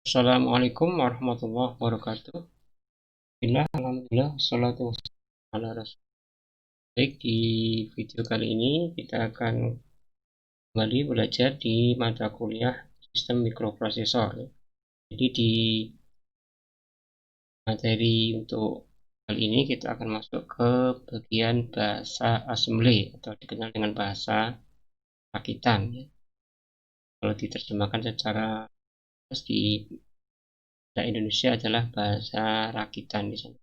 Assalamualaikum warahmatullahi wabarakatuh. Alhamdulillah, salatu wassalamu ala rasul. Baik, di video kali ini kita akan kembali belajar di mata kuliah sistem mikroprosesor. Jadi di materi untuk kali ini kita akan masuk ke bagian bahasa assembly atau dikenal dengan bahasa rakitan. Kalau diterjemahkan secara di bahasa Indonesia adalah bahasa rakitan di sana.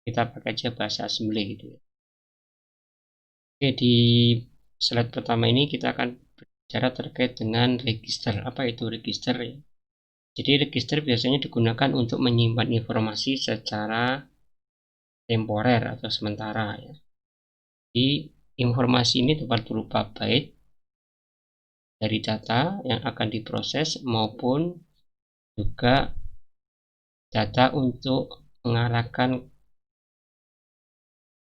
Kita pakai aja bahasa assembly gitu ya. Oke, di slide pertama ini kita akan berbicara terkait dengan register. Apa itu register ya? Jadi register biasanya digunakan untuk menyimpan informasi secara temporer atau sementara ya. Jadi informasi ini dapat berupa byte dari data yang akan diproses maupun juga data untuk mengarahkan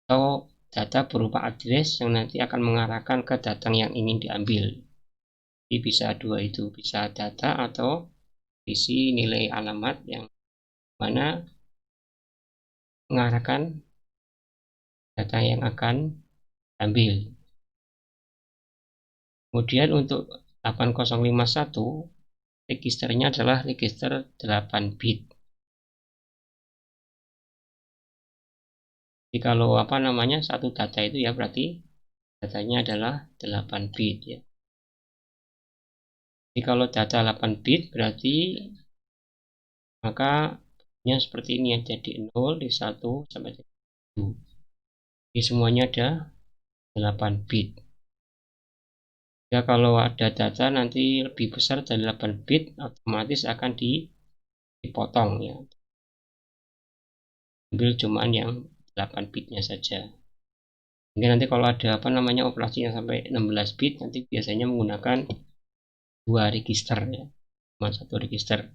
atau data berupa address yang nanti akan mengarahkan ke data yang ingin diambil. Jadi bisa dua itu, bisa data atau isi nilai alamat yang mana mengarahkan data yang akan ambil. Kemudian untuk 8051 registernya adalah register 8 bit. Jadi kalau satu data itu ya berarti datanya adalah 8 bit ya. Jadi kalau data 8 bit berarti maka seperti ini ya, jadi 0 di 1 sampai 7. Jadi semuanya ada 8 bit. Ya kalau ada data nanti lebih besar dari 8 bit otomatis akan dipotong ya. Ambil cuman yang 8 bitnya saja. Mungkin nanti kalau ada operasi yang sampai 16 bit nanti biasanya menggunakan 2 register ya. Cuma 1 register.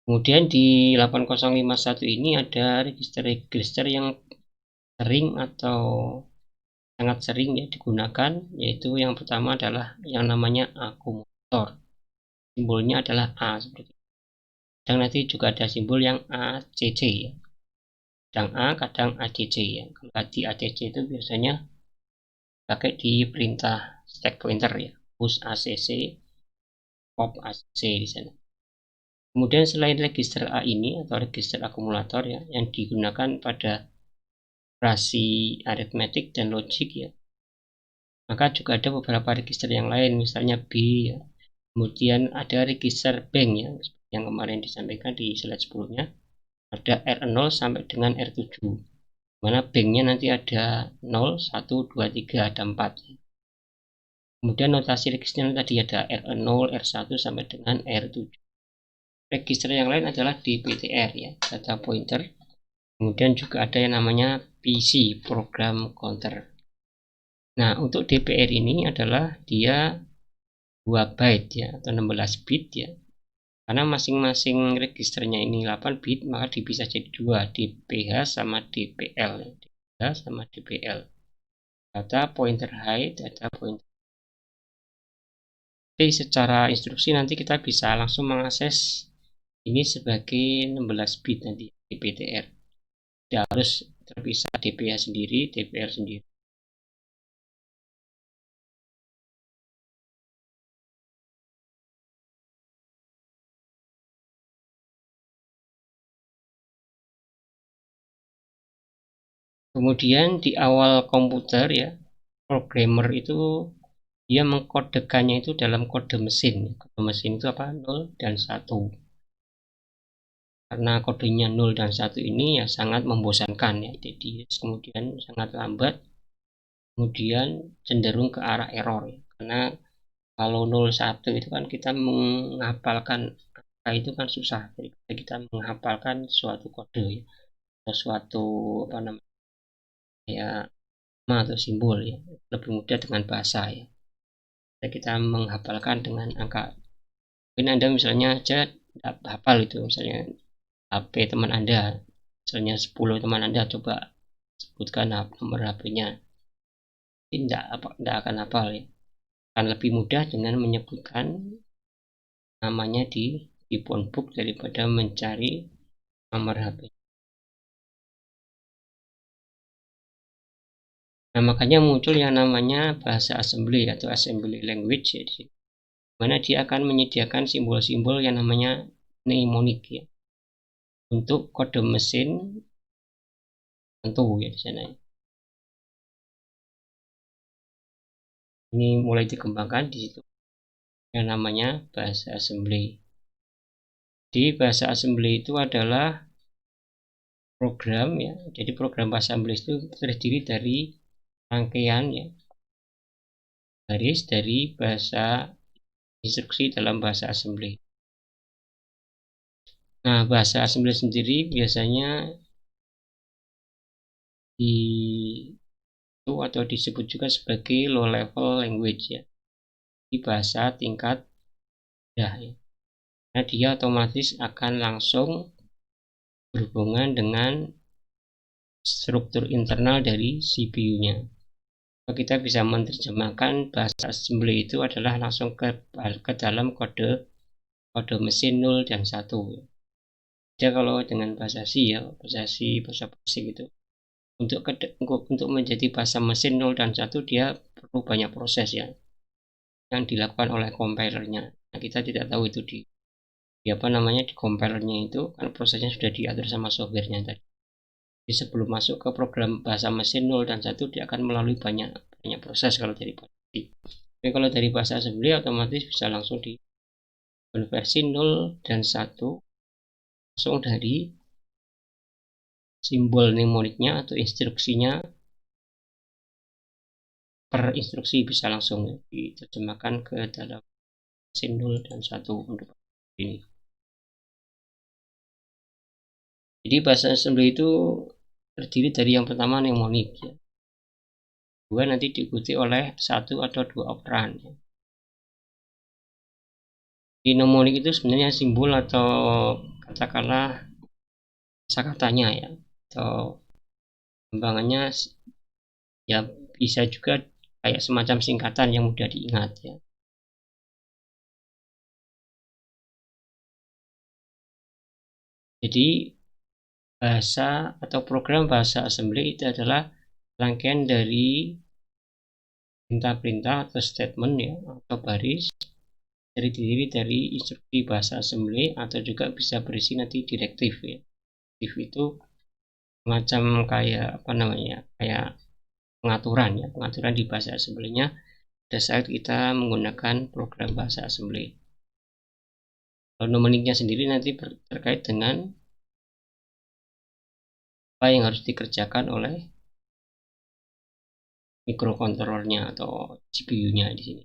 Kemudian di 8051 ini ada register-register yang sering atau sangat sering ya digunakan, yaitu yang pertama adalah yang namanya akumulator. Simbolnya adalah A seperti itu. Kadang nanti juga ada simbol yang ACC ya. Kadang A, kadang ACC ya. Kalau di ACC itu biasanya pakai di perintah stack pointer ya, push ACC, pop ACC di sana. Kemudian selain register A ini atau register akumulator ya, yang digunakan pada operasi aritmetik dan logik ya, maka juga ada beberapa register yang lain, misalnya B ya. Kemudian ada register bank ya, yang kemarin disampaikan di slide sebelumnya, ada R0 sampai dengan R7, mana banknya nanti ada 0, 1, 2, 3, ada 4 ya. Kemudian notasi registernya tadi ada R0, R1 sampai dengan R7. Register yang lain adalah DPTR ya, data pointer. Kemudian juga ada yang namanya PC, program counter. Nah, untuk DPR ini adalah dia 2 byte ya, atau 16 bit ya. Karena masing-masing registernya ini 8 bit, maka bisa jadi 2, DPH sama DPL. DPH sama DPL. Data pointer high, data pointer. Jadi secara instruksi nanti kita bisa langsung mengakses ini sebagai 16 bit nanti DPTR. Tidak harus terpisah DPH sendiri, DPR sendiri. Kemudian di awal komputer ya, programmer itu dia mengkodekannya itu dalam kode mesin. Kode mesin itu apa? 0 dan 1. Karena kodenya 0 dan 1 ini ya sangat membosankan ya. Jadi kemudian sangat lambat. Kemudian cenderung ke arah error ya. Karena kalau 0 1 itu kan kita menghafalkan angka itu kan susah. Jadi kita menghafalkan suatu kode ya, atau suatu ya nama atau simbol ya, lebih mudah dengan bahasa ya. Jadi kita menghafalkan dengan angka. Mungkin Anda misalnya aja hafal itu, misalnya HP teman Anda, misalnya 10 teman Anda, coba sebutkan nomor HP-nya. Tidak akan hafal ya. akan lebih mudah dengan menyebutkan namanya di phone book daripada mencari nomor HP. Nah, makanya muncul yang namanya bahasa assembly atau assembly language ya, di mana dia akan menyediakan simbol-simbol yang namanya mnemonic ya, untuk kode mesin tentu ya di sana. Ini mulai dikembangkan di situ yang namanya bahasa assembly. Di bahasa assembly itu adalah program ya. Jadi program bahasa assembly itu terdiri dari rangkaian ya, baris dari bahasa instruksi dalam bahasa assembly. Nah, bahasa assembly sendiri biasanya itu atau disebut juga sebagai low level language ya, di bahasa tingkat rendah ya. Nah, dia otomatis akan langsung berhubungan dengan struktur internal dari CPU-nya. Kita bisa menerjemahkan bahasa assembly itu adalah langsung ke dalam kode mesin 0 dan 1. Jadi kalau dengan bahasa C ya, bahasa C, bahasa basic itu untuk menjadi bahasa mesin 0 dan 1 dia perlu banyak proses ya yang dilakukan oleh compilernya. Nah, kita tidak tahu itu di apa namanya di compilernya itu kan prosesnya sudah diatur sama softwarenya tadi. Jadi sebelum masuk ke program bahasa mesin 0 dan 1 dia akan melalui banyak proses kalau dari bahasa C. Tapi kalau dari bahasa assembly otomatis bisa langsung di konversi 0 dan 1 langsung dari simbol mnemoniknya atau instruksinya per instruksi bisa langsung diterjemahkan ke dalam mesin 0 dan 1 untuk ini. Jadi bahasa assembly itu terdiri dari yang pertama mnemonik ya. Dua nanti diikuti oleh satu atau dua operan ya. Di mnemonik itu sebenarnya simbol atau katakanlah kata-katanya ya, atau kembangannya ya, bisa juga kayak semacam singkatan yang mudah diingat ya. Jadi bahasa atau program bahasa assembly itu adalah rangkaian dari perintah-perintah atau statement ya, atau baris terdiri dari instruksi bahasa assembly atau juga bisa berisi nanti direktif ya. Direktif itu semacam kayak apa namanya, kayak pengaturan ya, pengaturan di bahasa assembly-nya pada saat kita menggunakan program bahasa assembly. Kalau mnemoniknya sendiri nanti terkait dengan apa yang harus dikerjakan oleh mikrokontrolernya atau CPU-nya di sini.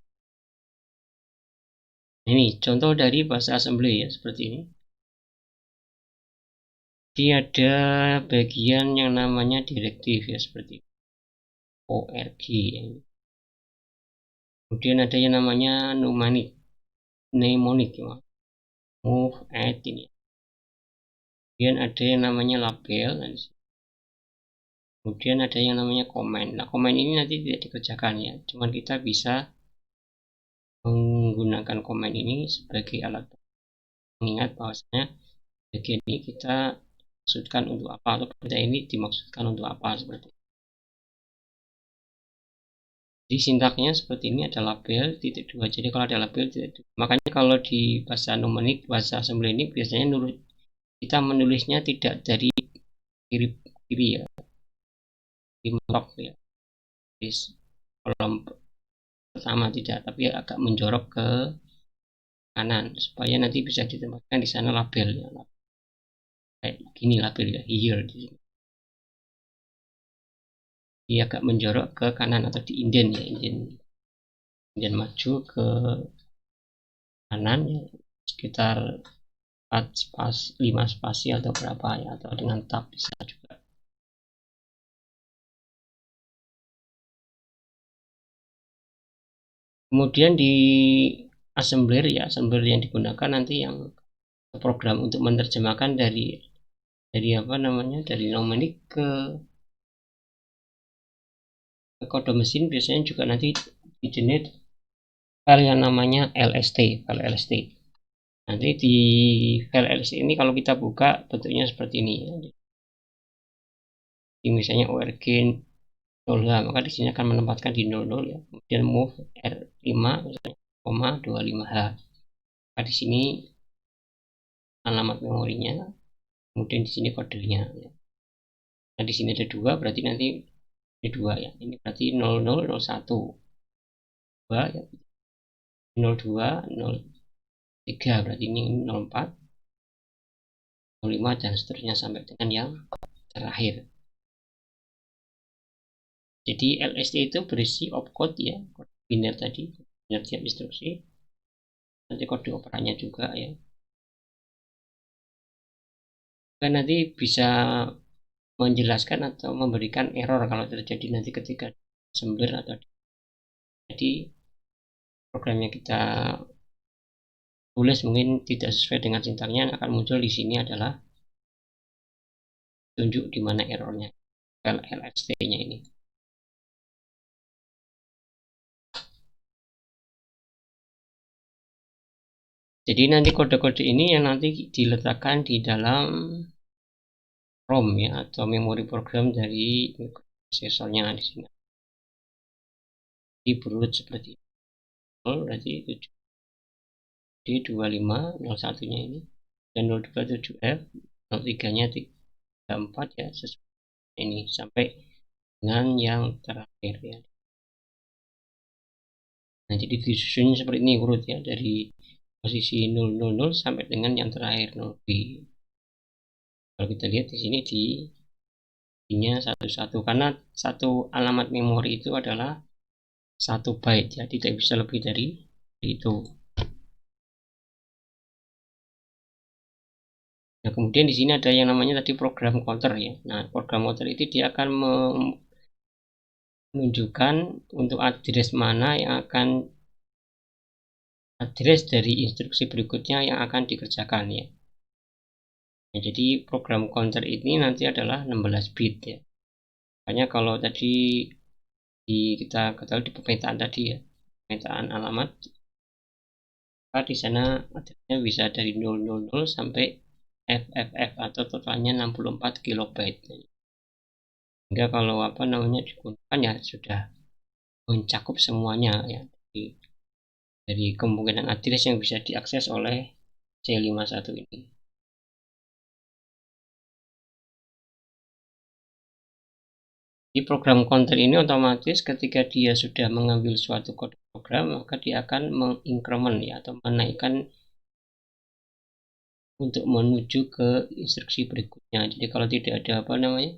Ini contoh dari bahasa assembly ya, seperti ini. Jadi ada bagian yang namanya direktif ya, seperti org ya. Kemudian ada yang namanya mnemonic ya, move, add ini. Kemudian ada yang namanya label. Kemudian ada yang namanya comment. Nah, comment ini nanti tidak dikerjakan ya, cuman kita bisa menggunakan comment ini sebagai alat mengingat bahwasanya bagian ini kita maksudkan untuk apa atau perintah ini dimaksudkan untuk apa seperti itu. Jadi sintaknya seperti ini, ada label titik dua. Jadi kalau ada label titik dua, makanya kalau di bahasa mnemonik, bahasa assembly ini biasanya kita menulisnya tidak dari kiri ya, di mentok ya, di kolom pertama tidak, tapi agak menjorok ke kanan supaya nanti bisa ditempatkan di sana label ya, kayak gini label ya, here di sini. Dia agak menjorok ke kanan atau di inden ya, inden maju ke kanan ya, sekitar 5 spasi atau berapa ya, atau dengan tab bisa juga. Kemudian di assembler ya, assembler yang digunakan nanti yang program untuk menerjemahkan dari apa namanya, dari mnemonik ke kode mesin biasanya juga nanti di generate file yang namanya lst, file lst. Nanti di file lst ini kalau kita buka bentuknya seperti ini ya. Jadi misalnya org 0, maka di sini akan menempatkan di 00 ya. Kemudian move R5 misalnya, 25H. Maka di sini alamat memorinya, kemudian di sini kodenya ya. Nah di sini ada 2, berarti nanti ini 2 ya. Ini berarti 0001 2 ya. 02 03 berarti ini 04 05 dan seterusnya sampai dengan yang terakhir. Jadi LST itu berisi opcode ya, kode biner tadi, biner tiap instruksi. Nanti kode operannya juga ya. Dan nanti bisa menjelaskan atau memberikan error kalau terjadi nanti ketika semblir atau jadi program yang kita tulis mungkin tidak sesuai dengan sintaknya, yang akan muncul di sini adalah tunjuk di mana errornya, file LST-nya ini. Jadi nanti kode-kode ini yang nanti diletakkan di dalam ROM ya, atau memori program dari microprosesornya di sini. Di berurut seperti ini. Berarti 7 D 2501 nya ini dan 027F 03 nya 34 ya, sesuai ini sampai dengan yang terakhir ya. Nah jadi disusun seperti ini urut ya, dari posisi 000 sampai dengan yang terakhir 0B. Kalau kita lihat di sini di nya satu-satu, karena satu alamat memori itu adalah 1 byte ya, tidak bisa lebih dari itu. Nah kemudian di sini ada yang namanya tadi program counter ya. Nah program counter itu dia akan menunjukkan untuk address mana yang akan address dari instruksi berikutnya yang akan dikerjakan ya. Nah, jadi program counter ini nanti adalah 16 bit ya. Makanya kalau tadi kita ketahui di pemetaan tadi ya, pemetaan alamat, maka di sana addressnya bisa dari 000 sampai FFF atau totalnya 64 kilobyte. Hingga kalau apa namanya digunakan ya sudah mencakup semuanya ya, dari kemungkinan address yang bisa diakses oleh C51 ini. Di program counter ini otomatis ketika dia sudah mengambil suatu kode program, maka dia akan mengincrement ya, atau menaikkan untuk menuju ke instruksi berikutnya. Jadi kalau tidak ada apa namanya,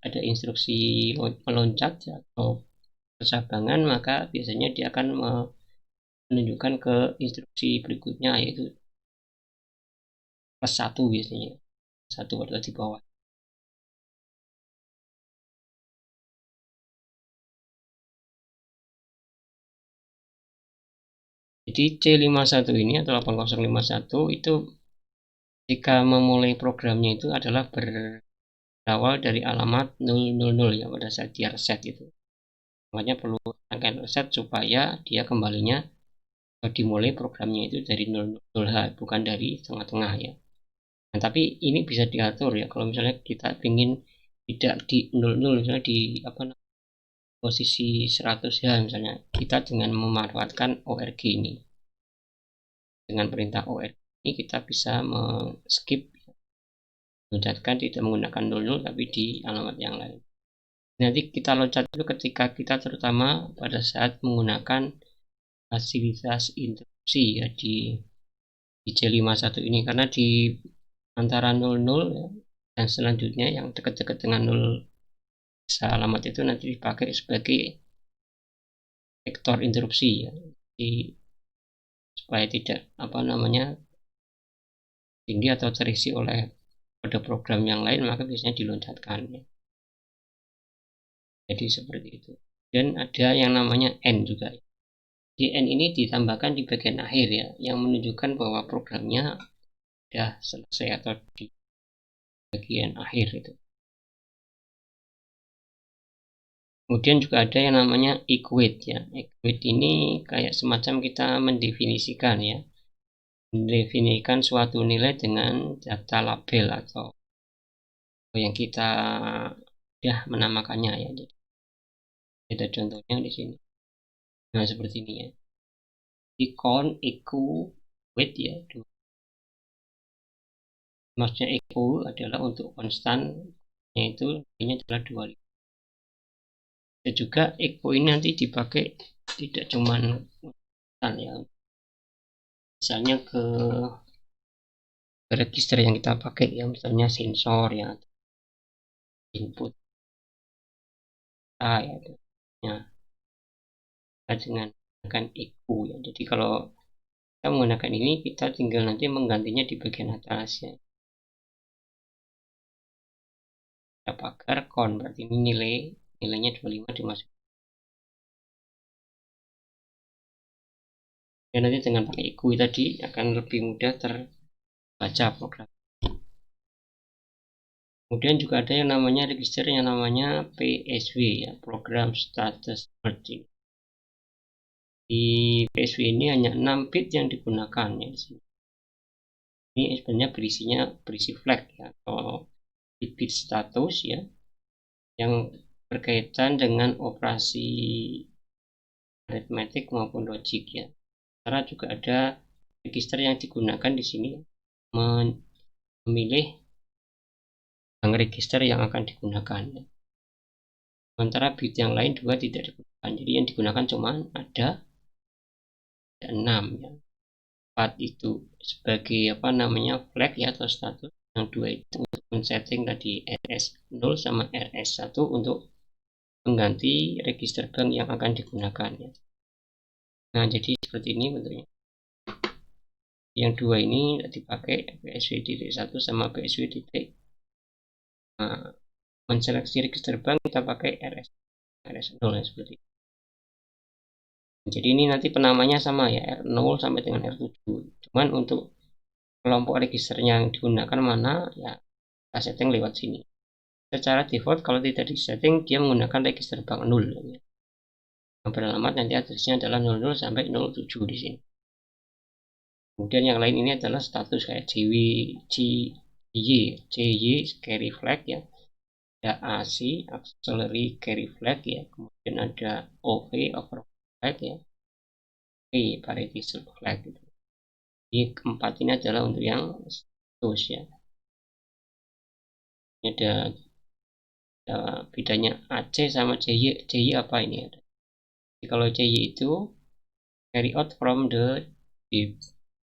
ada instruksi meloncat atau percabangan, maka biasanya dia akan menunjukkan ke instruksi berikutnya, yaitu plus 1 biasanya, 1 atau di bawah. Jadi C51 ini atau 8051 itu jika memulai programnya itu adalah berawal dari alamat 000 ya pada saat dia reset itu. Makanya perlu rangkaian reset supaya dia kembalinya atau dimulai programnya itu dari 00H, bukan dari tengah-tengah ya. Nah, tapi ini bisa diatur ya, kalau misalnya kita ingin tidak di 00 misalnya di apa posisi 100H misalnya, kita dengan memanfaatkan org ini. Dengan perintah org ini kita bisa skip, mencatkan tidak menggunakan 00 tapi di alamat yang lain. Nanti kita loncat itu ketika kita terutama pada saat menggunakan fasilitas interupsi ya di C51 ini, karena di antara 00 ya, dan selanjutnya yang dekat-dekat dengan 0 alamat itu nanti dipakai sebagai vektor interupsi ya. Jadi, supaya tidak apa namanya tinggi atau terisi oleh kode program yang lain, maka biasanya diloncatkan ya. Jadi seperti itu. Dan ada yang namanya N juga. Di N ini ditambahkan di bagian akhir ya, yang menunjukkan bahwa programnya sudah selesai atau di bagian akhir itu. Kemudian juga ada yang namanya equate ya. Equate ini kayak semacam kita mendefinisikan ya. Mendefinisikan suatu nilai dengan data label atau yang kita sudah menamakannya ya. Jadi ada contohnya di sini. Nah, seperti ini ya. Icon, equate ya. Maksudnya equal adalah untuk konstan, yaitu ini adalah 25. Dan juga equal ini nanti dipakai tidak cuman konstan ya. Misalnya ke register yang kita pakai ya, misalnya sensor ya, input A ya, dengan equal ya. Jadi kalau kita menggunakan ini, kita tinggal nanti menggantinya di bagian atas ya. Kita pagar con, berarti ini nilainya 25 dimasukkan. Dan nanti dengan pakai equal tadi akan lebih mudah terbaca program. Kemudian juga ada yang namanya register yang namanya PSW ya, Program Status Word. Di PSW ini hanya 6 bit yang digunakan ya di sini. Ini sebenarnya berisi flag ya, atau bit status ya, yang berkaitan dengan operasi aritmetik maupun logik ya. Karena juga ada register yang digunakan di sini memilih bank register yang akan digunakan ya. Sementara bit yang lain dua tidak digunakan. Jadi yang digunakan cuma ada 6 ya. 4 itu sebagai apa namanya flag ya atau status, yang 2 itu untuk men-setting tadi RS0 sama RS1 untuk mengganti register bank yang akan digunakan ya. Nah, jadi seperti ini bentuknya. Yang dua ini dipakai BSW.1 sama BSW. Nah, menseleksi register bank kita pakai RS0 ya, seperti ini. Jadi ini nanti penamanya sama ya, R0 sampai dengan R7. Cuman untuk kelompok registernya yang digunakan mana ya kita setting lewat sini. Secara default kalau tidak disetting dia menggunakan register bank 0 ya. Yang beralamat nanti addressnya adalah 00 sampai 07 di sini. Kemudian yang lain ini adalah status kayak JW, CY carry flag ya. Ada AC auxiliary carry flag ya. Kemudian ada OV over flag ya. P parity flag gitu. Jadi keempat ini adalah untuk yang status ya. Ini ada bedanya AC sama CY apa ini ada. Jadi kalau CY itu carry out from the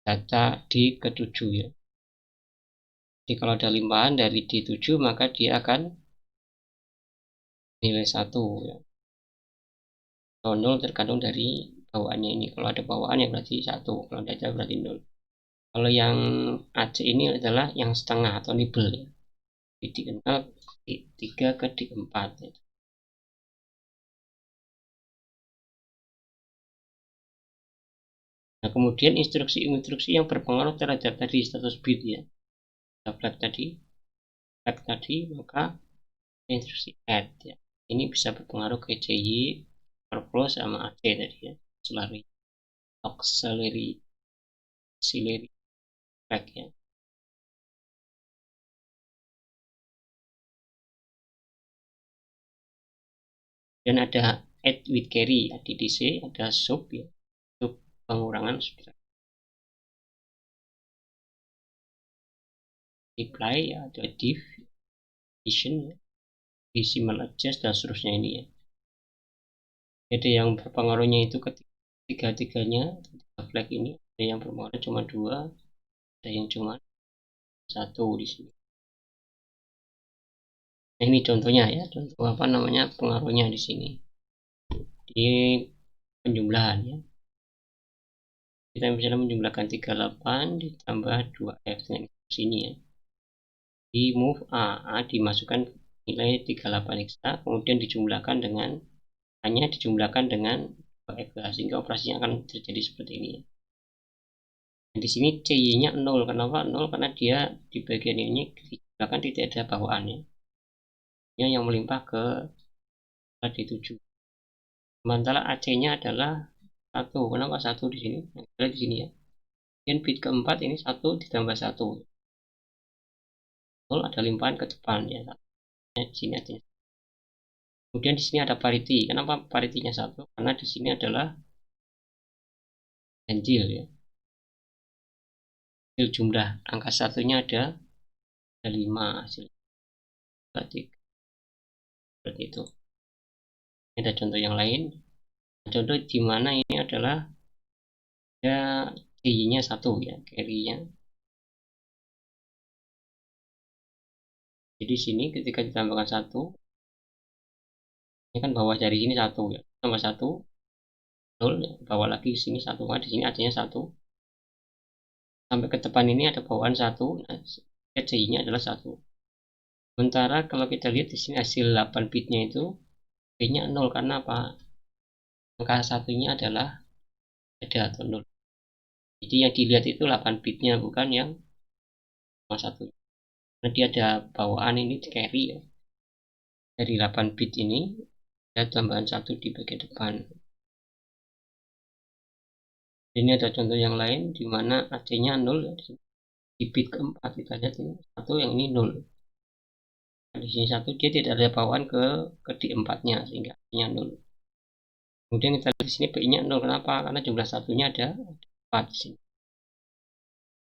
data D ke 7 ya. Jadi kalau ada limpahan dari D7 maka dia akan nilai 1 ya. Atau 0 tergantung dari bawaannya ini. Kalau ada bawaan ya berarti 1, kalau tidak ada berarti 0. Kalau yang AC ini adalah yang setengah atau nibel ya. Jadi dikenal D3 ke D4 ya. Nah, kemudian instruksi-instruksi yang berpengaruh terhadap tadi status bit ya. Flag tadi, maka instruksi add ya. Ini bisa berpengaruh ke CY, overflow sama AC tadi ya. Auxiliary flag ya. Dan ada add with carry, ADDC, ada sub ya. Sub pengurangan reply ya, ada div, addition ya, decimal adjust dan seterusnya ini ya. Jadi yang berpengaruhnya itu ketiga-tiganya flag ini, ada yang berpengaruh cuma 2, ada yang cuma 1 di sini. Nah, ini contohnya ya, contoh apa namanya pengaruhnya di sini. Di penjumlahan ya. Kita bisa menjumlahkan 38 ditambah 2F dengan sini ya. Di move A dimasukkan nilai 38X, kemudian dijumlahkan dengan hanya dijumlahkan dengan 2F, sehingga operasinya akan terjadi seperti ini ya. Nah, di sini CY-nya 0. Kenapa 0? Karena dia di bagian ini dijumlahkan tidak ada bawaannya. Yang melimpah ke D7. Sementara AC-nya adalah 1. Kenapa 1 di sini? Nah, di sini ya. Dan bit keempat ini 1 ditambah 1. 0 ada limpahan ke depan ya. Di sini aja. Kemudian di sini ada parity. Kenapa parity-nya 1? Karena di sini adalah ganjil ya. Hasil jumlah angka satunya ada 5 hasil. Berarti seperti itu. Ini ada contoh yang lain. Contoh di mana ini adalah ada carry-nya 1 ya, carry-nya. Jadi sini ketika ditambahkan 1, ini kan bawah dari sini 1 ya. Tambah 1 0 ya. Bawah lagi sini 1, kan di sini artinya 1. Sampai ke depan ini ada bawaan 1. Nah, CI-nya adalah 1. Sementara kalau kita lihat di sini hasil 8 bitnya itu B-nya 0 karena apa? Angka satunya adalah ada atau 0. Jadi yang dilihat itu 8 bitnya bukan yang 1. Nah, dia ada bawaan ini di carry ya. Dari 8 bit ini ada tambahan 1 di bagian depan. Ini ada contoh yang lain di mana AC-nya 0 ya. Di bit keempat kita lihat ini 1, yang ini 0. Nah, di sini 1 dia tidak ada bawaan ke D4-nya sehingga AC-nya 0. Kemudian kita lihat di sini B-nya 0. Kenapa? Karena jumlah satunya ada 4 di sini.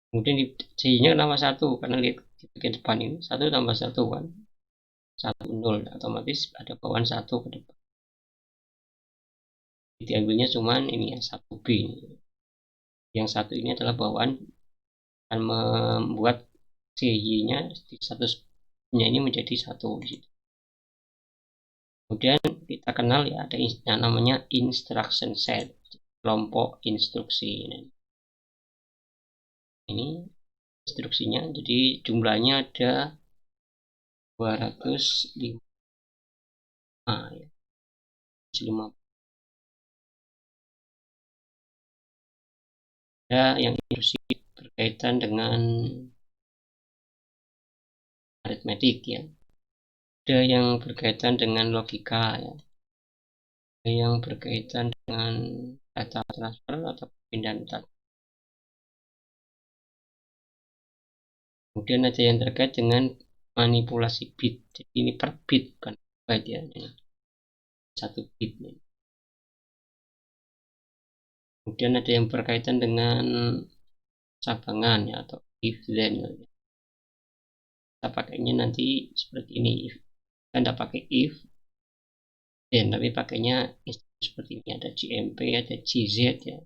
Kemudian di C-nya kenapa 1? Karena lihat di bagian depan ini 1 tambah 1 kan 1 0, otomatis ada bawaan 1 ke depan. Diambilnya cuman ini ya 1B. Yang 1 ini adalah bawaan akan membuat CY-nya di statusnya ini menjadi 1 di situ. Kemudian kita kenal ya ada yang namanya instruction set, kelompok instruksi. Ini instruksinya, jadi jumlahnya ada 205 ya. 50. Ada yang instruksi berkaitan dengan aritmetik ya. Ada yang berkaitan dengan logika ya. Ada yang berkaitan dengan data transfer atau pindahan data. Kemudian ada yang terkait dengan manipulasi bit. Jadi ini per bit bukan byte ya. Ini 1 bit. Kemudian ada yang berkaitan dengan cabangan ya, atau if then. Kita pakainya nanti seperti ini. Kita tidak pakai if then, tapi pakainya seperti ini. Ada GMP, ada GZ ya.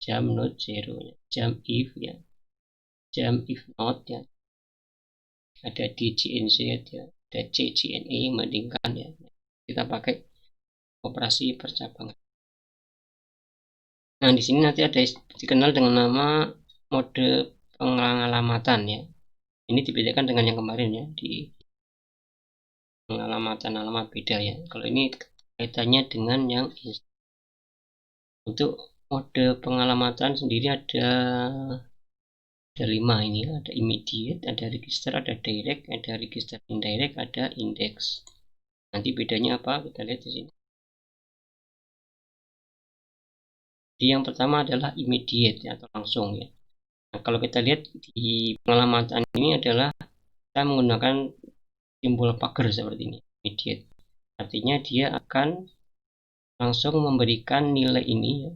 Jam not zero ya. Jam if ya. Jam if not ya. Ada DGNZ ya. Ada CGNE membandingkan ya. Kita pakai operasi percabangan. Nah, di sini nanti ada dikenal dengan nama mode pengalamatan ya. Ini dibedakan dengan yang kemarin ya, di pengalamatan alamat beda ya. Kalau ini kaitannya dengan yang untuk mode pengalamatan sendiri ada 5 ini, ada immediate, ada register, ada direct, ada register indirect, ada index. Nanti bedanya apa? Kita lihat di sini. Jadi yang pertama adalah immediate ya, atau langsung ya. Nah, kalau kita lihat di pengalamatan ini adalah kita menggunakan simbol pagar seperti ini, immediate. Artinya dia akan langsung memberikan nilai ini ya,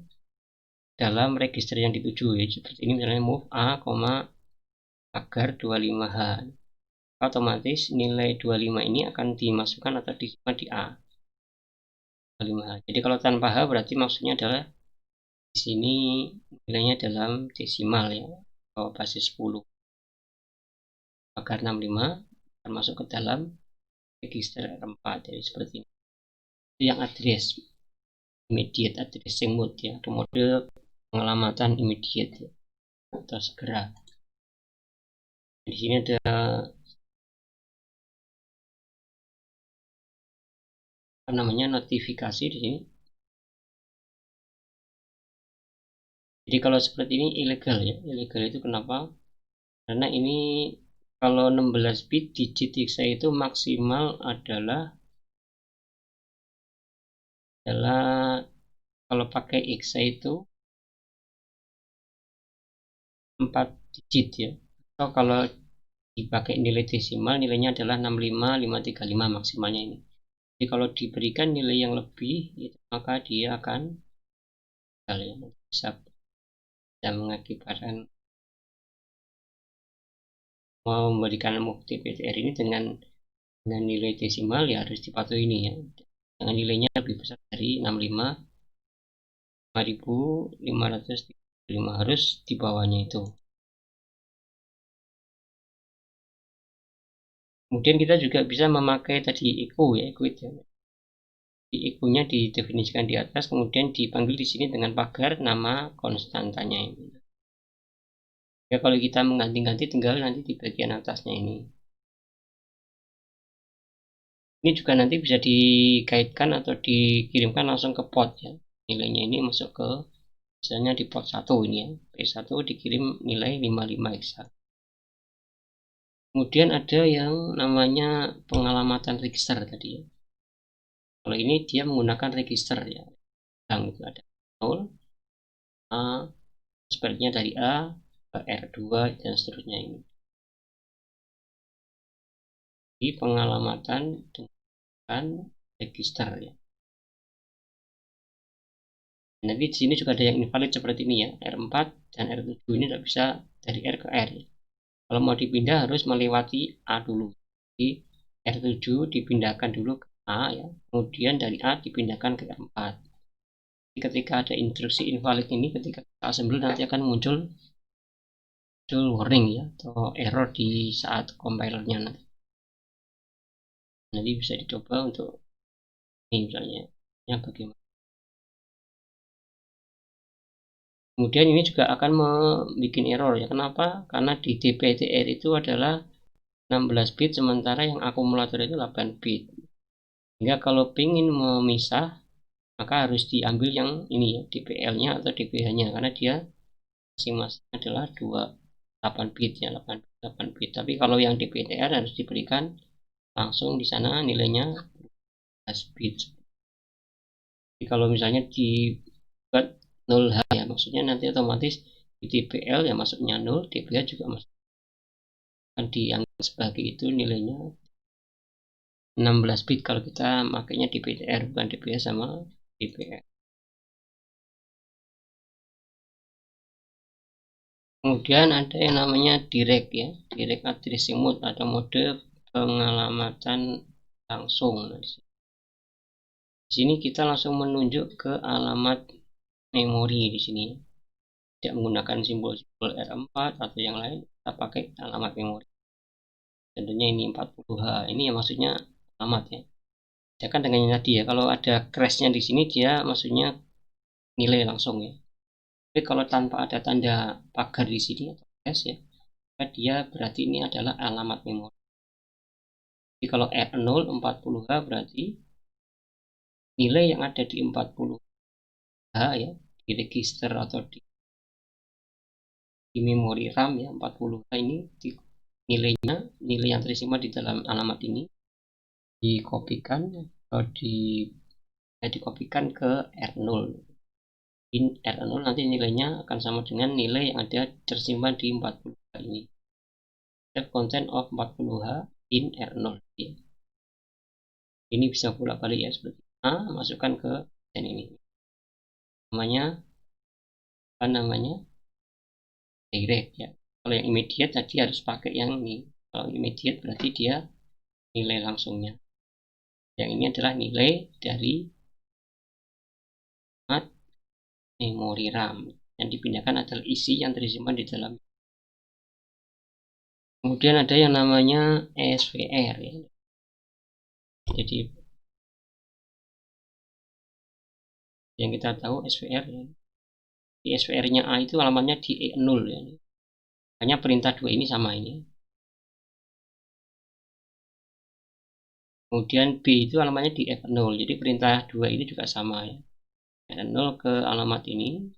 dalam register yang dituju ya. Seperti ini misalnya move a, pagar 25h. Otomatis nilai 25 ini akan dimasukkan atau disimpan di a 25h. Jadi kalau tanpa h berarti maksudnya adalah di sini nilainya dalam desimal ya, atau basis 10. Pagar 65 akan masuk ke dalam register R4. Jadi seperti ini. Itu yang address immediate addressing mode ya, atau mode pengalamatan immediate ya, atau segera. Di sini ada apa namanya notifikasi di sini. Jadi kalau seperti ini ilegal ya. Ilegal itu kenapa? Karena ini kalau 16 bit digit X itu maksimal adalah adalah kalau pakai hexa itu 4 digit ya, atau kalau dipakai nilai desimal nilainya adalah 65535 maksimalnya ini. Jadi kalau diberikan nilai yang lebih itu, maka dia akan bisa mengakibatkan memberikan bukti PTR ini dengan nilai desimal ya harus dipatuhi ini ya, dengan nilainya lebih besar dari 65.535 harus di bawahnya itu. Kemudian kita juga bisa memakai tadi equal ya, equate ya. Di equal-nya didefinisikan di atas, kemudian dipanggil di sini dengan pagar nama konstantanya ini. Ya kalau kita mengganti-ganti tinggal nanti di bagian atasnya ini. Ini juga nanti bisa dikaitkan atau dikirimkan langsung ke pot ya. Nilainya ini masuk ke misalnya di pot 1 ini ya. P1 dikirim nilai 55 hexa. Kemudian ada yang namanya pengalamatan register tadi ya. Kalau ini dia menggunakan register ya. Yang itu ada 0, A, sebaliknya dari A ke R2 dan seterusnya ini. Di pengalamatan dengan register ya. Nanti di sini juga ada yang invalid seperti ini ya, R4 dan R7 ini tidak bisa dari R ke R ya. Kalau mau dipindah harus melewati A dulu. Jadi R7 dipindahkan dulu ke A ya, kemudian dari A dipindahkan ke R4. Jadi ketika ada instruksi invalid ini, ketika kita assembly nanti akan muncul warning ya, atau error di saat compilernya nanti. Nanti bisa dicoba untuk ini misalnya, ya bagaimana. Kemudian ini juga akan membuat error ya. Kenapa? Karena di DPTR itu adalah 16 bit sementara yang akumulator itu 8 bit. Sehingga kalau ingin memisah maka harus diambil yang ini ya, DPL-nya atau DPH-nya karena dia masing-masing adalah 8 bit ya, 8 bit. Tapi kalau yang DPTR harus diberikan langsung di sana nilainya 12 bit. Jadi kalau misalnya dibuat 0H ya, maksudnya nanti otomatis di DPL ya masuknya 0, DPH juga masuk. Kan dianggap sebagai itu nilainya 16 bit kalau kita makainya DPTR bukan DPH sama DPR. Kemudian ada yang namanya direct ya, direct addressing mode atau mode pengalamatan langsung. Di sini kita langsung menunjuk ke alamat memori di sini. Tidak menggunakan simbol-simbol R4 atau yang lain, kita pakai alamat memori. Tentunya ini 40H. Ini ya maksudnya alamat ya. Kan dengan yang tadi ya, kalau ada crashnya di sini dia maksudnya nilai langsung ya. Tapi kalau tanpa ada tanda pagar di sini atau crash ya, maka dia berarti ini adalah alamat memori. Jadi kalau R0 40H berarti nilai yang ada di 40H ya, di register atau di memori RAM ya 40H ini nilainya, nilai yang tersimpan di dalam alamat ini dikopikan atau dikopikan ke R0. In R0 nanti nilainya akan sama dengan nilai yang ada tersimpan di 40H ini. Save content of 40H in R0 ya. Ini bisa bolak-balik ya seperti masukkan ke dan ini namanya direct ya. Kalau yang immediate tadi harus pakai yang ini. Kalau immediate berarti dia nilai langsungnya. Yang ini adalah nilai dari memori RAM. Yang dipindahkan adalah isi yang tersimpan di dalam. Kemudian ada yang namanya SVR ya. Jadi yang kita tahu SVR ya. Di SVR-nya A itu alamatnya di E0 ya. Hanya perintah 2 ini sama ini. Kemudian B itu alamatnya di F0. Jadi perintah 2 ini juga sama ya. R0 ke alamat ini,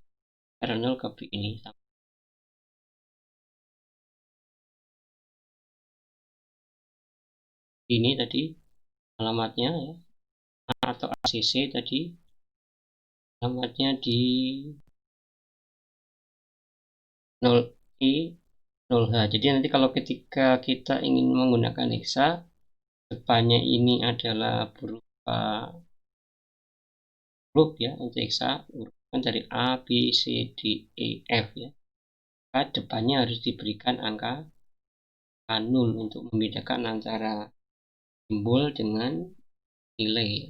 R0 ke B ini sama. Ini tadi alamatnya ya, atau ACC tadi alamatnya di 0i 0h. Jadi nanti kalau ketika kita ingin menggunakan hexa, depannya ini adalah berupa huruf ya, untuk hexa urutan dari A, B, C, D, E, F ya. Maka depannya harus diberikan angka 0 untuk membedakan antara simbol dengan nilai.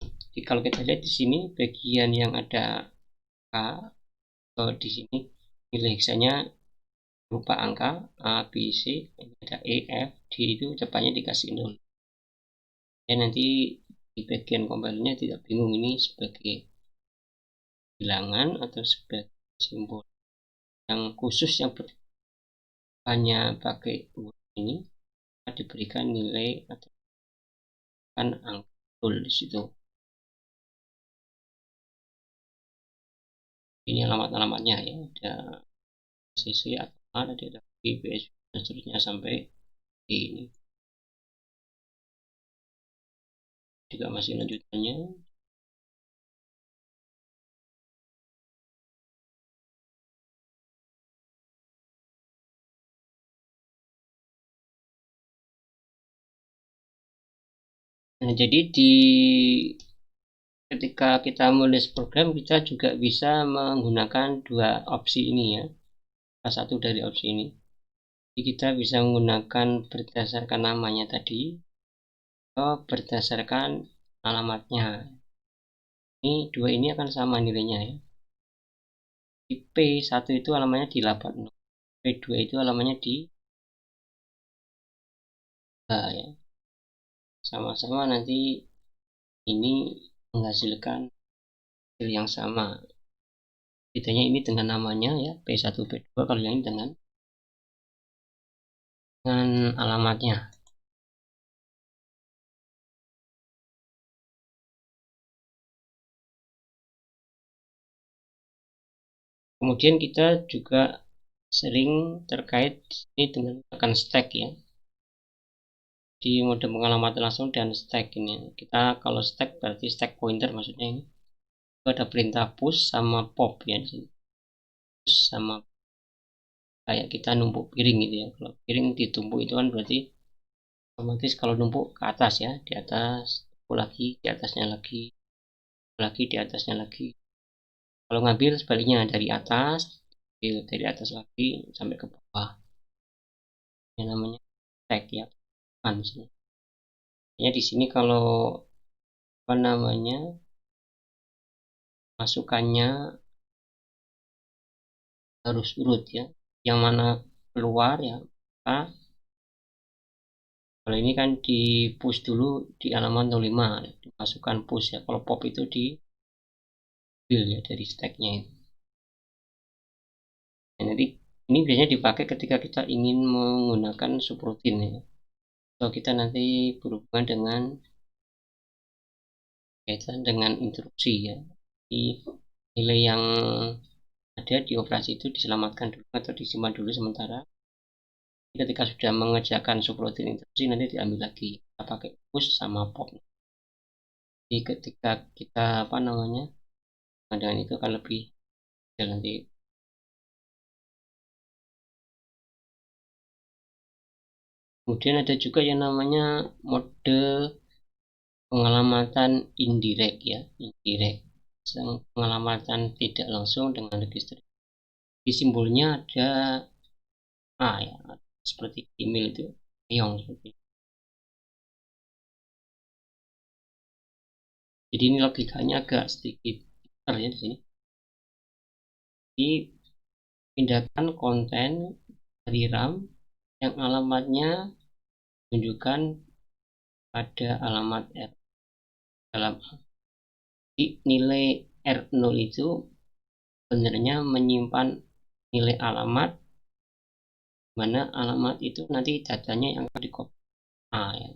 Jadi kalau kita lihat di sini bagian yang ada K atau di sini nilai hexanya berupa angka A, B, C, ada E, F, D itu depannya dikasih 0. Dan nanti di bagian kompilernya tidak bingung ini sebagai bilangan atau sebagai simbol yang khusus yang hanya pakai huruf ini diberikan nilai atau kan angka 0 di situ. Ini alamat-alamatnya ya, ada CC atau A, ada B, BS dan seterusnya sampai D ini. Juga masih lanjutannya. Nah, jadi ketika kita menulis program, kita juga bisa menggunakan dua opsi ini ya. Salah satu dari opsi ini. Jadi kita bisa menggunakan berdasarkan namanya tadi atau berdasarkan alamatnya. Ini dua ini akan sama nilainya ya. Di P1 itu alamatnya di 80, P2 itu alamatnya di H ya. Sama-sama nanti ini menghasilkan hasil yang sama. Bedanya ini dengan namanya ya, P1, P2, kalau yang ini dengan alamatnya. Kemudian kita juga sering terkait ini dengan akan stack ya. Di mode pengalamatan langsung dan stack ini. Kita kalau stack berarti stack pointer maksudnya ini. Itu ada perintah push sama pop ya di sini. Push sama kayak kita numpuk piring gitu ya. Kalau piring ditumpuk itu kan berarti otomatis kalau numpuk ke atas ya, di atas, tumpuk lagi, di atasnya lagi, di atasnya lagi. Kalau ngambil sebaliknya dari atas, dari atas lagi sampai ke bawah. Ini namanya stack ya. Ya di sini kalau apa namanya masukannya harus urut ya. Yang mana keluar ya. Nah, kalau ini kan di push dulu di halaman 05 dimasukkan push ya. Kalau pop itu di build ya dari stacknya itu. Nah, jadi ini biasanya dipakai ketika kita ingin menggunakan subroutine ya. Atau kita nanti berhubungan dengan kaitan dengan instruksi ya. Di nilai yang ada di operasi itu diselamatkan dulu atau disimpan dulu sementara. Ketika sudah mengerjakan subroutine instruksi nanti diambil lagi. Kita pakai push sama pop. Jadi ketika kita apa namanya dengan itu akan lebih nanti. Kemudian ada juga yang namanya mode pengalamatan indirect ya, indirect. Pengalamatan tidak langsung dengan register. Di simbolnya ada A ya, seperti email itu, iong seperti itu. Jadi ini logikanya agak sedikit besar ya di sini. Dipindahkan konten dari RAM yang alamatnya menunjukkan pada alamat R dalam di nilai R0 itu sebenarnya menyimpan nilai alamat mana alamat itu nanti datanya yang akan dikopi ya.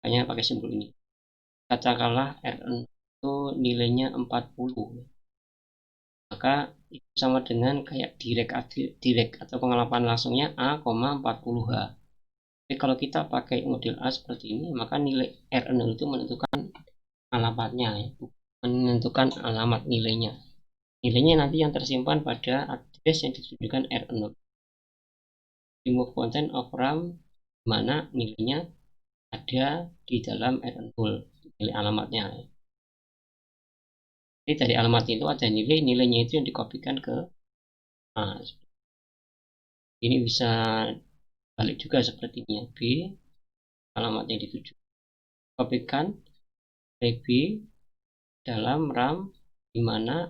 Makanya pakai simbol ini. Katakanlah R0 itu nilainya 40, maka itu sama dengan kayak direct atau pengalaman langsungnya A,40H. Tapi kalau kita pakai model A seperti ini, maka nilai R0 itu menentukan alamatnya ya, menentukan alamat nilainya. Nilainya nanti yang tersimpan pada address yang ditunjukkan R0. Remove content of RAM, mana nilainya ada di dalam R0, nilai alamatnya. Jadi dari alamat itu ada nilainya itu yang dikopikan ke A. Ini bisa balik juga seperti ini ya. B, alamat yang dituju. Kopikan B dalam RAM di mana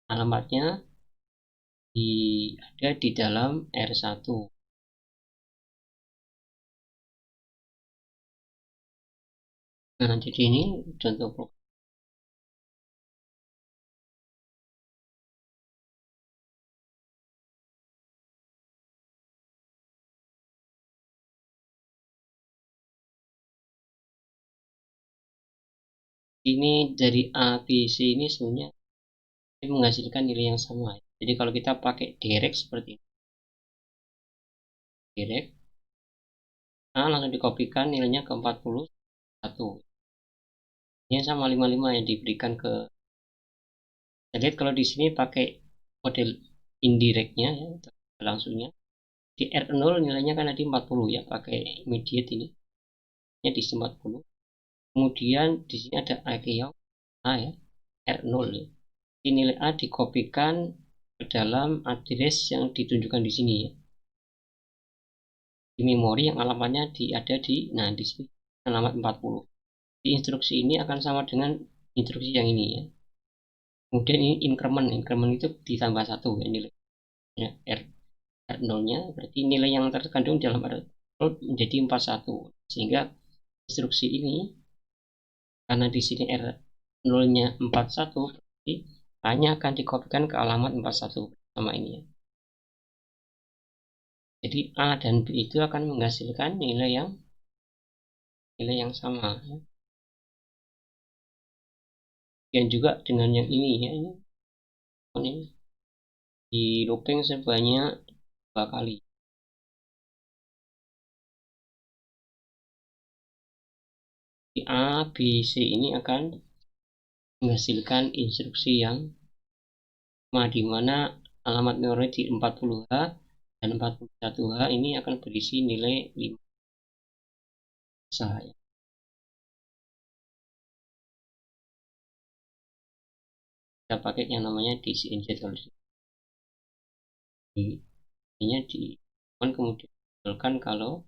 alamatnya ada di dalam R1. Nah, jadi ini contoh program. Ini dari A, B, C ini sebenarnya menghasilkan nilai yang sama. Jadi kalau kita pakai direct seperti ini, direct A langsung dikopikan nilainya ke 41. Ini sama 55 yang diberikan ke. Kita lihat kalau di sini pakai model indirectnya ya, langsungnya di R0 nilainya kan ada 40 ya, pakai immediate ini di 40. Kemudian di sini ada AKIO A ya, R0 ya. Di nilai A dikopikan ke dalam address yang ditunjukkan di sini ya, di memori yang alamatnya ada di, nah di sini alamat 40. Di instruksi ini akan sama dengan instruksi yang ini ya. Kemudian ini increment itu ditambah 1 ya, nilai ya, R0 nya berarti nilai yang terkandung dalam R0 menjadi 41, sehingga instruksi ini karena di sini R0 nya 41 berarti hanya akan dikopikan ke alamat 41 sama ini ya. Jadi A dan B itu akan menghasilkan nilai yang sama ya. Dan juga dengan yang ini ya, ini di looping sebanyak 2 kali. Di A, B, C ini akan menghasilkan instruksi yang sama, di mana alamat memori di 40H dan 41H ini akan berisi nilai 5 ya. Kita pakai yang namanya DCNZ kalau ini di kemudian kalau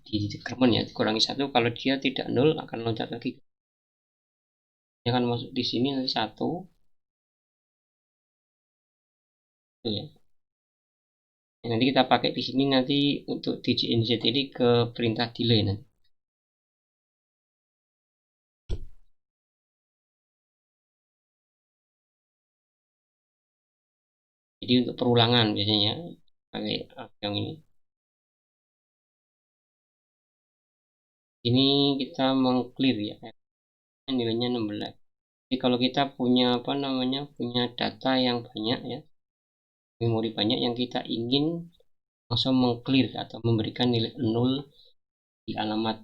di decrement ya, dikurangi 1, kalau dia tidak 0 akan loncat lagi. Dia akan masuk di sini nanti 1 itu ya. Nanti kita pakai di sini nanti untuk DCNZ ini ke perintah delay nanti. Jadi untuk perulangan biasanya pakai yang ini. Ini kita mengclear ya, nilainya 16. Jadi kalau kita punya punya data yang banyak ya, memori banyak yang kita ingin langsung mengclear atau memberikan nilai 0 di alamat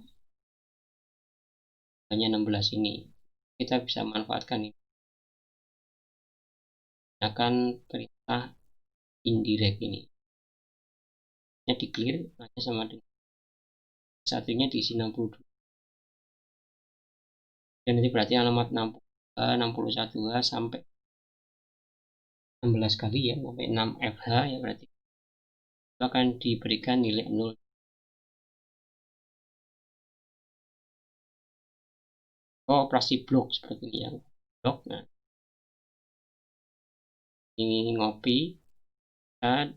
hanya 16 ini, kita bisa manfaatkan ini. Gunakan perintah indirect ini. Di clear hanya sama dengan satunya diisi 62. Dan ini berarti alamat 61H sampai 16 kali ya, sampai 6FH ya, berarti itu akan diberikan nilai 0. Operasi blok seperti ini ya, blok. Nah, ini ngopi dan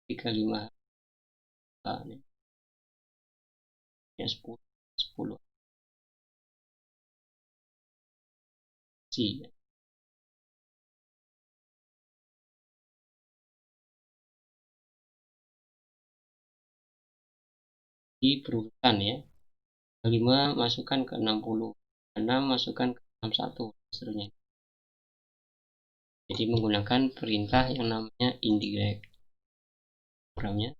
35 ya, 10 sih. Di berurutan ya, 5 masukkan ke 60, 6 masukkan ke 61, seterusnya. Jadi menggunakan perintah yang namanya indirect programnya.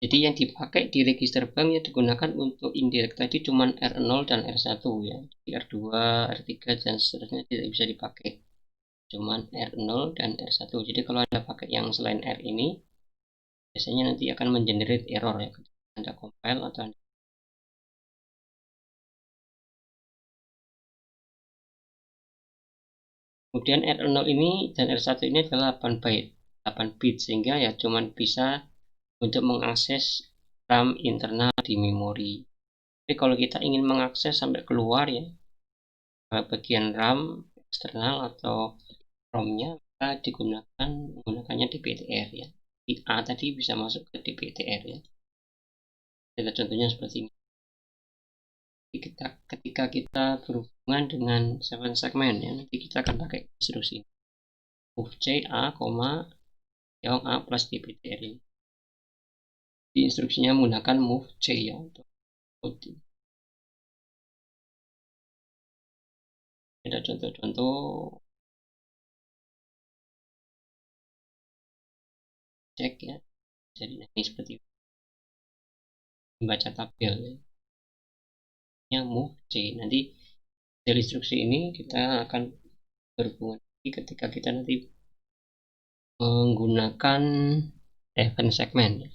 Jadi yang dipakai di register bank yang digunakan untuk indirect tadi cuma R0 dan R1 ya. Jadi R2, R3 dan seterusnya tidak bisa dipakai. Cuman R0 dan R1. Jadi kalau Anda pakai yang selain R ini, biasanya nanti akan mengenerate error ya ketika Anda compile atau Anda. Kemudian R0 ini dan R1 ini adalah 8 byte, 8 bit sehingga ya cuman bisa untuk mengakses RAM internal di memori. Tapi kalau kita ingin mengakses sampai keluar ya bagian RAM eksternal atau ROM-nya, kita menggunakannya DPTR ya. A tadi bisa masuk ke DPTR ya. Kita contohnya seperti ini. Ketika kita berhubungan dengan 7 segmen ya, nanti kita akan pakai instruksi move C A, Yong A plus DPTR ini. Di instruksinya menggunakan move C ya untuk output. Ada contoh-contoh cek ya. Jadi ini seperti membaca tabel ya. Move C. Nanti dari instruksi ini kita akan berhubungan ketika kita nanti menggunakan event segmen.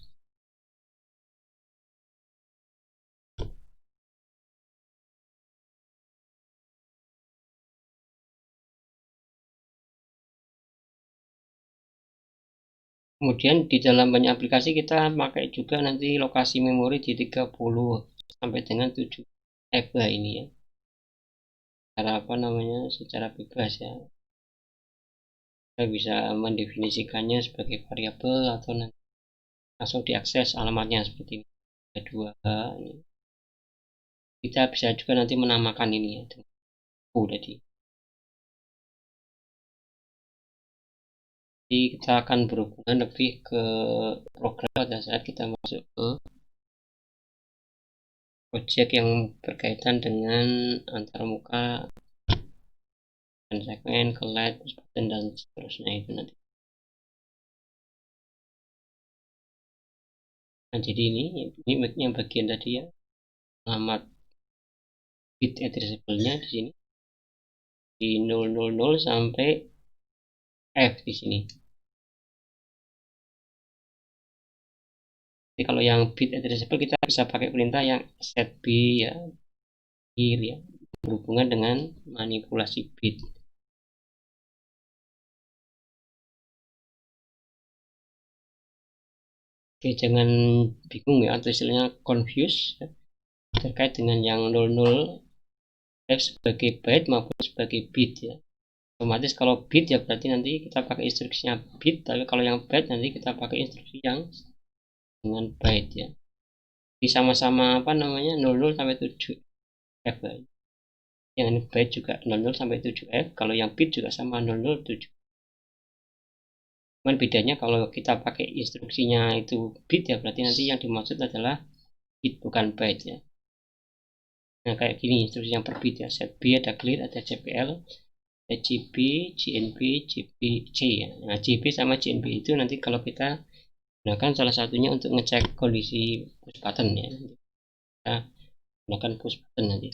Kemudian di dalam banyak aplikasi kita pakai juga nanti lokasi memori di 30 sampai dengan 7 MB ini ya. Secara bebas ya. Kita bisa mendefinisikannya sebagai variabel atau nanti langsung diakses alamatnya seperti ini. Kedua ini. Kita bisa juga nanti menamakan ini ya. Tadi. Jadi kita akan berhubungan lebih ke program pada saat kita masuk ke project yang berkaitan dengan antarmuka dan segmen, collect, dan seterusnya itu nanti. Nah, jadi ini yang bagian tadi ya, alamat bit addressable-nya di sini di 000 sampai F di sini. Jadi kalau yang bit addressable kita bisa pakai perintah yang set b ya, ya, berhubungan dengan manipulasi bit. Oke, jangan bingung ya atau istilahnya confuse ya, terkait dengan yang 00 F sebagai byte maupun sebagai bit ya. Otomatis kalau bit ya berarti nanti kita pakai instruksinya bit, tapi kalau yang byte nanti kita pakai instruksi yang dengan byte ya. Jadi sama-sama 00 sampai 7 F ya. Yang ini byte juga 00 sampai 7 F, kalau yang bit juga sama 00 7. Cuman bedanya kalau kita pakai instruksinya itu bit ya berarti nanti yang dimaksud adalah bit bukan byte ya. Nah kayak gini instruksi yang per bit ya, set B ada clear, ada CPL, ada GB, GNB, GB, C ya. Nah GB sama GNB itu nanti kalau kita gunakan salah satunya untuk ngecek kondisi push button ya. Kita gunakan push button nanti.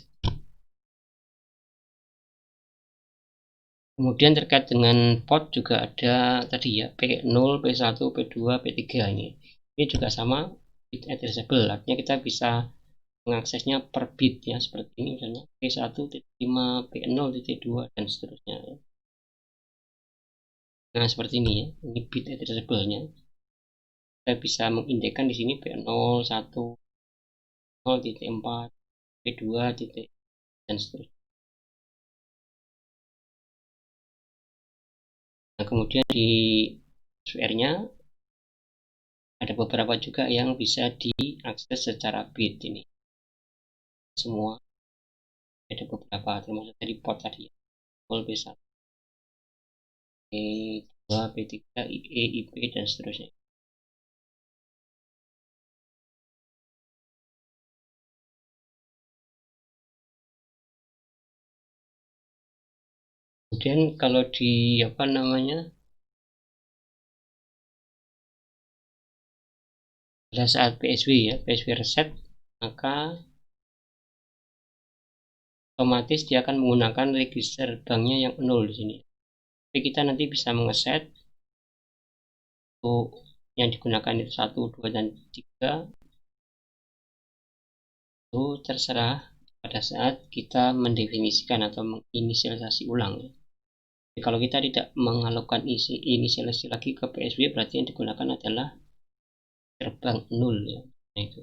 Kemudian terkait dengan port juga ada tadi ya P0, P1, P2, P3 ini. Ini juga sama bit addressable, artinya kita bisa mengaksesnya per bit ya seperti ini misalnya P1.5, P0.2 dan seterusnya ya. Nah seperti ini ya, ini bit addressable-nya. Kita bisa mengindekkan di sini P0, 1, 0.4, P2, dan seterusnya. Nah kemudian di software-nya ada beberapa juga yang bisa diakses secara bit ini. Semua ada beberapa termasuk dari port tadi ya. B1, E2, P3, IE, IP dan seterusnya. Kemudian kalau di apa, pada saat PSW ya, PSW reset, maka otomatis dia akan menggunakan register banknya yang 0 di sini. Jadi kita nanti bisa mengeset untuk yang digunakan itu 1, 2, dan 3 itu terserah pada saat kita mendefinisikan atau menginisialisasi ulang. Jadi kalau kita tidak mengalokkan inisialisasi lagi ke PSW, berarti yang digunakan adalah terbang 0 ya. Nah, itu.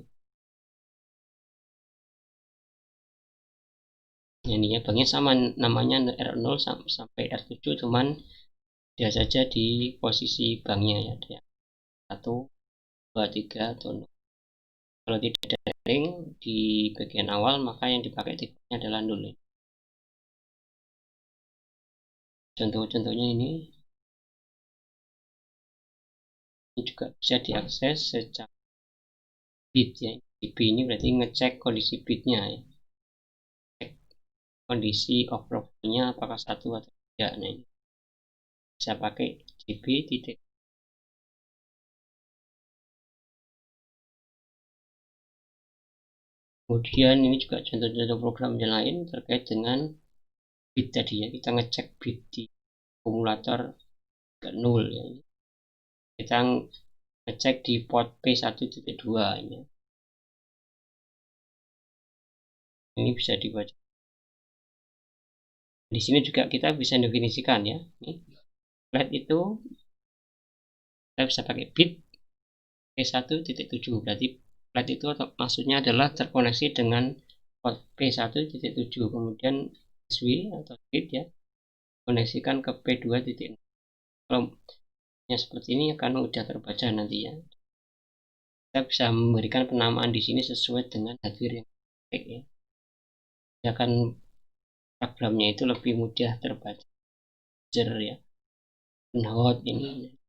Ini ya, banknya sama namanya R0 sampai R7, cuman dia saja di posisi banknya ya, 1, 2, 3 atau 0. Kalau tidak ada ring di bagian awal, maka yang dipakai tipenya adalah 0. Contoh-contohnya ini juga bisa diakses secara bit ya. Bit ini berarti ngecek kondisi bitnya ya. Cek kondisi overflow-nya apakah 1 atau tidak. Nah, ini bisa pakai db titik. Kemudian ini juga contoh-contoh program yang lain terkait dengan bit tadi ya. Kita ngecek bit di akumulator ke 0 ya. Kita ngecek di port P1.2 ini. Ini bisa dibaca. Di sini juga kita bisa definisikan ya. Ini flat itu kita bisa pakai bit P1.7, berarti flat itu maksudnya adalah terkoneksi dengan port P1.7, kemudian SW atau bit ya koneksikan ke P2.0. Kalau seperti ini akan mudah terbaca nanti ya. Kita bisa memberikan penamaan di sini sesuai dengan hardware yang baik ya. Akan programnya itu lebih mudah terbaca. Ya. Node ini.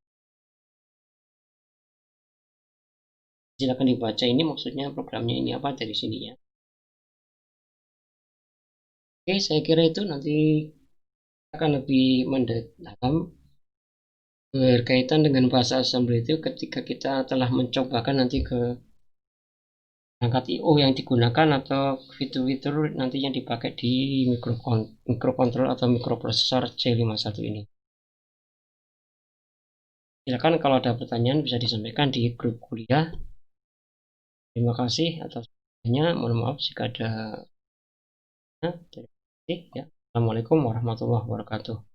Silakan dibaca ini maksudnya programnya ini apa dari sini ya. Oke, saya kira itu nanti akan lebih mendalam berkaitan dengan bahasa assembly itu ketika kita telah mencobakan nanti ke perangkat IO yang digunakan atau fitur-fitur nanti yang dipakai di microcontroller atau microprosesor C51 ini. Silakan kalau ada pertanyaan bisa disampaikan di grup kuliah. Terima kasih atas pertanyaannya. Mohon maaf jika ada. Terima kasih ya. Assalamualaikum warahmatullahi wabarakatuh.